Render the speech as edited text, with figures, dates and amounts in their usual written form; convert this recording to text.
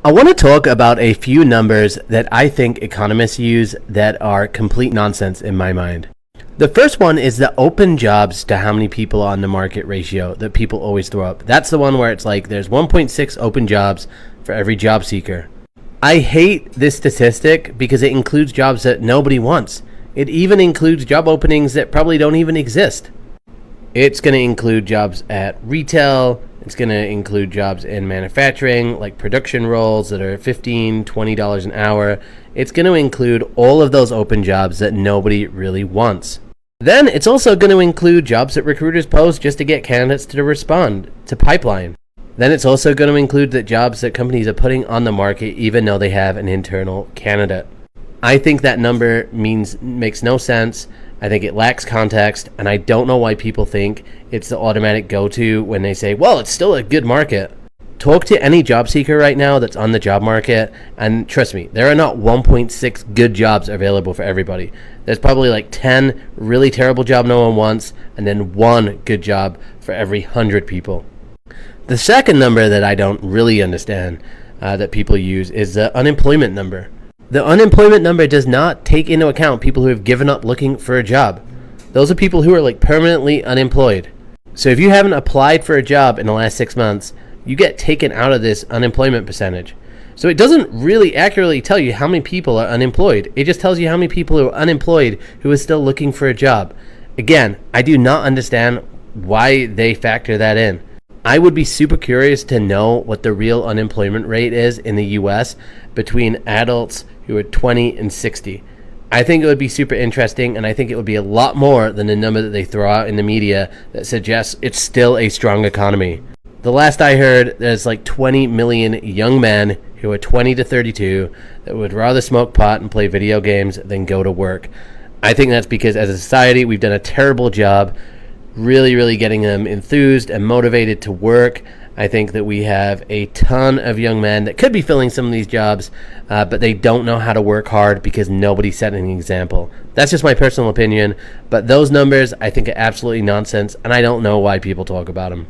I want to talk about a few numbers that I think economists use that are complete nonsense in my mind. The first one is the open jobs to how many people on the market ratio that people always throw up. That's the one where it's like there's 1.6 open jobs for every job seeker. I hate this statistic because it includes jobs that nobody wants. It even includes job openings that probably don't even exist. It's going to include jobs at retail. It's going to include jobs in manufacturing, like production roles that are $15, $20 an hour. It's going to include all of those open jobs that nobody really wants. Then it's also going to include jobs that recruiters post just to get candidates to respond to pipeline. Then it's also going to include the jobs that companies are putting on the market even though they have an internal candidate. I think that number makes no sense. I think it lacks context, and I don't know why people think it's the automatic go-to when they say, well, it's still a good market. Talk to any job seeker right now that's on the job market, and trust me, there are not 1.6 good jobs available for everybody. There's probably like 10 really terrible jobs no one wants, and then one good job for every 100 people. The second number that I don't really understand that people use is the unemployment number. The unemployment number does not take into account people who have given up looking for a job. Those are people who are like permanently unemployed. So if you haven't applied for a job in the last 6 months, you get taken out of this unemployment percentage. So it doesn't really accurately tell you how many people are unemployed. It just tells you how many people who are unemployed who are still looking for a job. Again, I do not understand why they factor that in. I would be super curious to know what the real unemployment rate is in the US between adults who are 20 and 60. I think it would be super interesting, and I think it would be a lot more than the number that they throw out in the media that suggests it's still a strong economy. The last I heard, there's like 20 million young men who are 20 to 32 that would rather smoke pot and play video games than go to work. I think that's because as a society, we've done a terrible job really getting them enthused and motivated to work. I think that we have a ton of young men that could be filling some of these jobs, but they don't know how to work hard because nobody set an example. That's just my personal opinion, but those numbers I think are absolutely nonsense, and I don't know why people talk about them.